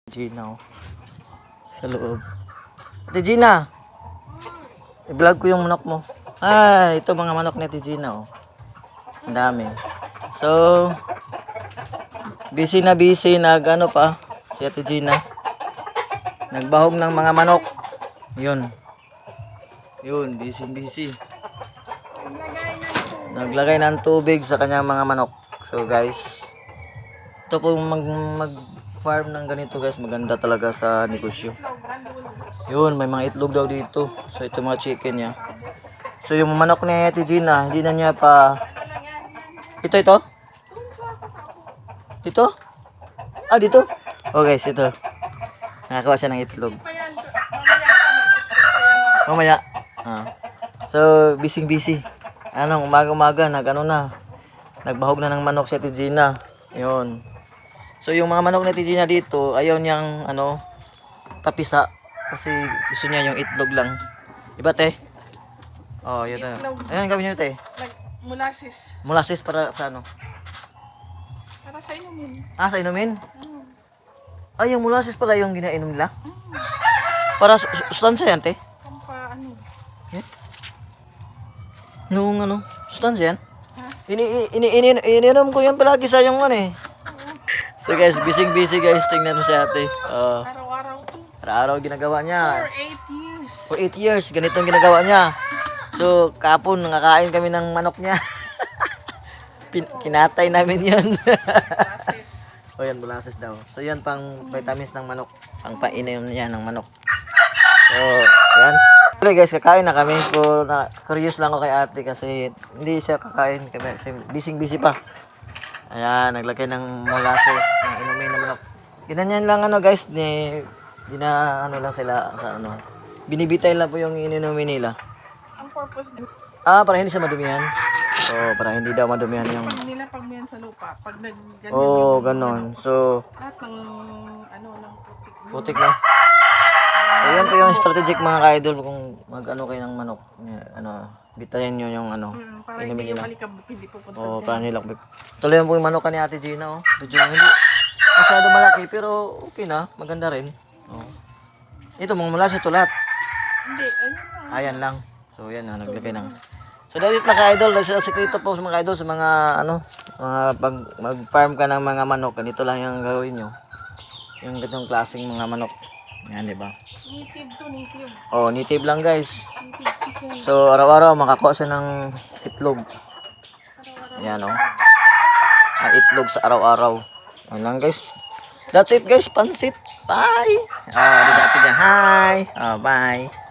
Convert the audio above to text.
Gina, oh. Sa loob. Ate Gina, i-vlog ko yung manok mo. Ay, ito mga manok ni Ate Gina, oh. Ang dami. So, busy na busy. Nag-ano pa, si Ate Gina. Nagbahog ng mga manok. Yun. Yun, busy. Naglagay ng tubig sa kanyang mga manok. So, guys, ito po mag-farm ng ganito, guys. Maganda talaga sa negosyo. Yun, may mga itlog daw dito. So, ito mga chicken niya. So, yung manok ni Ate Gina, hindi na niya pa... Ito? Dito? Ah, dito? Oh, guys, ito. Nakakuha siya ng itlog. Mamaya. Ah. So, busy. Umaga-umaga, nagbahog na ng manok si Ate Gina. Yun. So, yung mga manok ni Ate Gina dito, ayaw niyang, tapisa. Kasi gusto niya yung itlog lang. Iba, te? Oh, yun na. Ayun, gawin niyo, te. Molasses. Molasses para sa ano? Para sa inumin. Ah, sa inumin? Ay, yung molasses pala yung ginainom nila? Para sustansya yan, te? Pampa ano? Nung sustansya yan? Iniinom ko yan palagi sa yung So guys, busy guys. Tingnan mo si ate. Araw-araw to. Araw-araw ginagawa niya. For 8 years. For 8 years, ganito ang ginagawa niya. So, kapon, nakakain kami ng manok niya. Kinatay namin yun. Molasses. O yan, molasses daw. So, yan pang vitamins ng manok. Pang painom niya ng manok. So, yan. Okay guys, kakain na kami. So, curious lang ako kay ate kasi hindi siya kakain. Kasi busy pa. Ayan, naglagay ng molasses ng inumin ng manok. Ginanyan lang guys, lang sila sa binibitay lang po yung ininumin nila. Ang purpose din. Para hindi siya madumihan. Para hindi daw madumihan yung... Pag nilapag sa lupa, pag nag-ganyan ganon. So, lahat ng ng putik putik. na. So, yan po yung strategic mga ka-idol kung kayo ng manok. Bitayin nyo yung Para inumin hindi yung nila. malikabok, hindi pupunta Para nilakbik. Tuloy po yung manok ni Ate Gina, oh. Medyo hindi masyado malaki, pero okay na. Maganda rin. Ito, mga molasses ito lahat. Hindi, ayun na. Ayan lang. So, yan na. Naglagay ng... So, dahil mga ka-idol, dahil sekreto po sa mga ka-idol, sa mga, pag mag-farm ka ng mga manok, ganito lang yung gawin nyo. Yung ganitong klaseng mga manok. Yan, di ba? Native to, native. Native lang, guys. Native chicken. So, araw-araw, makakuha siya ng itlog. Ayan, itlog sa araw-araw. Ayan lang, guys. That's it, guys. Pansit. Bye. Di sa atin dyan. Hi. Bye.